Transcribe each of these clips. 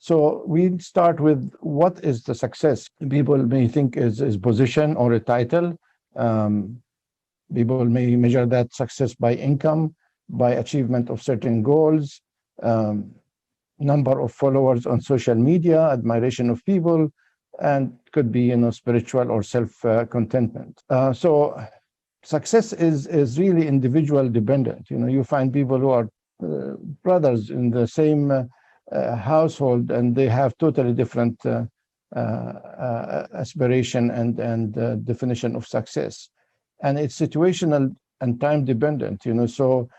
So we start with what is the success. People may think is position or a title. People may measure that success by income, by achievement of certain goals, number of followers on social media, admiration of people, and could be, spiritual or self-contentment. So success is really individual dependent. You find people who are brothers in the same household, and they have totally different aspiration and definition of success. And it's situational and time dependent, so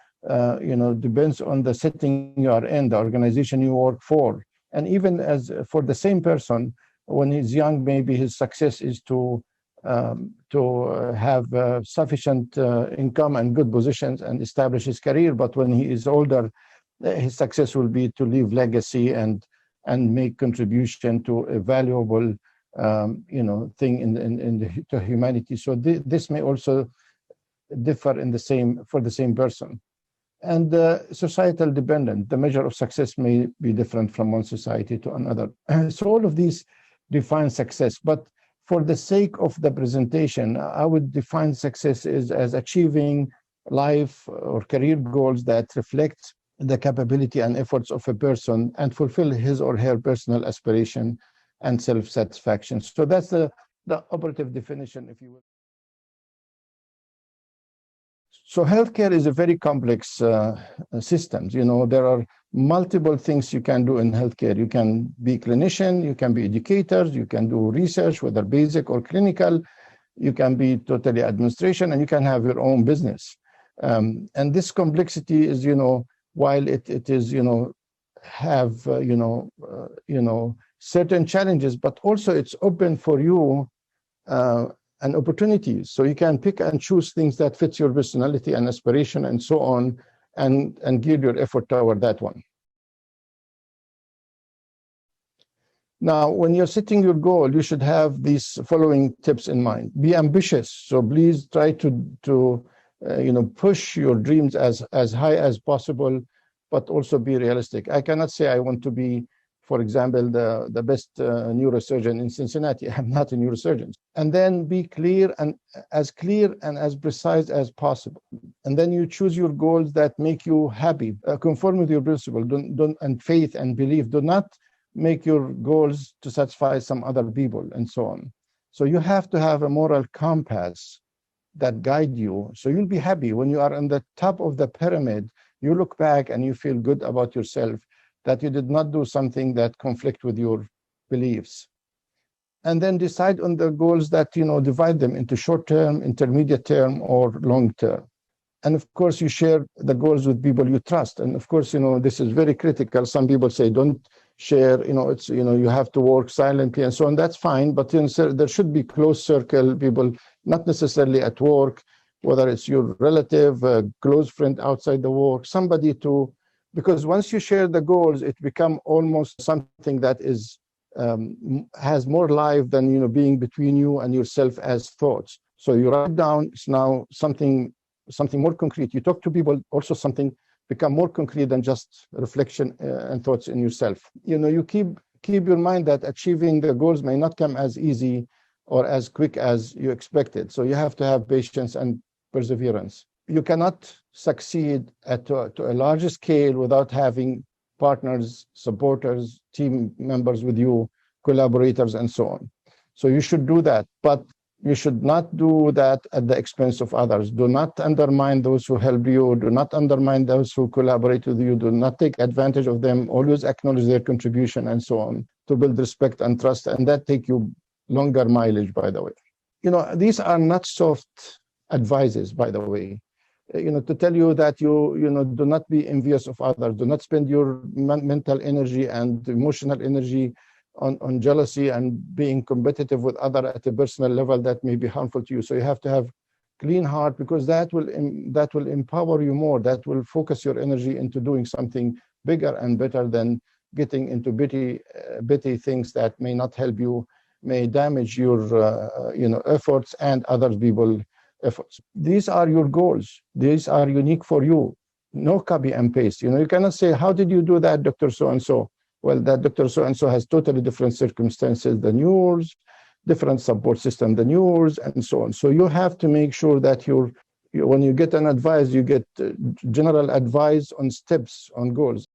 depends on the setting you are in, the organization you work for. And even as for the same person, when he's young, maybe his success is to have sufficient income and good positions and establish his career. But when he is older, his success will be to leave legacy and make contribution to a valuable thing to humanity. So this may also differ for the same person. And societal dependent, the measure of success may be different from one society to another. So all of these define success. But for the sake of the presentation, I would define success as achieving life or career goals that reflect the capability and efforts of a person and fulfill his or her personal aspiration and self-satisfaction. So that's the operative definition, if you will. So healthcare is a very complex system. There are multiple things you can do in healthcare. You can be clinician, you can be educators, you can do research, whether basic or clinical, you can be totally administration, and you can have your own business. And this complexity is, while it is, have, certain challenges, but also it's open for you and opportunities. So you can pick and choose things that fits your personality and aspiration and so on, and gear your effort toward that one. Now, when you're setting your goal, you should have these following tips in mind. Be ambitious. So please try to push your dreams as high as possible, but also be realistic. I cannot say I want to be, for example, the best neurosurgeon in Cincinnati. I'm not a neurosurgeon. And then be clear and as precise as possible. And then you choose your goals that make you happy, conform with your principle, and faith and belief. Do not make your goals to satisfy some other people and so on. So you have to have a moral compass that guide you. So you'll be happy when you are on the top of the pyramid. You look back and you feel good about yourself that you did not do something that conflict with your beliefs. And then decide on the goals that, divide them into short-term, intermediate term, or long-term. And of course, you share the goals with people you trust. And of course, this is very critical. Some people say, don't share, it's, you have to work silently and so on. That's fine. But there should be close circle people, not necessarily at work, whether it's your relative, a close friend outside the work, somebody to, because once you share the goals, it becomes almost something that is has more life than being between you and yourself as thoughts. So you write down, it's now something more concrete. You talk to people, also something become more concrete than just reflection and thoughts in yourself. You keep your mind that achieving the goals may not come as easy or as quick as you expected. So you have to have patience and perseverance. You cannot succeed to a larger scale without having partners, supporters, team members with you, collaborators, and so on. So you should do that, but you should not do that at the expense of others. Do not undermine those who help you. Do not undermine those who collaborate with you. Do not take advantage of them. Always acknowledge their contribution and so on to build respect and trust, and that take you longer mileage, by the way. These are not soft advices, by the way. To tell you that do not be envious of others. Do not spend your mental energy and emotional energy on jealousy and being competitive with others at a personal level that may be harmful to you. So you have to have clean heart, because that will empower you more. That will focus your energy into doing something bigger and better than getting into bitty things that may not help you, may damage your efforts and other people's efforts. These are your goals. These are unique for you. No copy and paste. You cannot say, how did you do that, Dr. So-and-so? well, that Dr. So-and-so has totally different circumstances than yours, different support system than yours, and so on. So you have to make sure that when you get an advice, you get general advice on steps, on goals.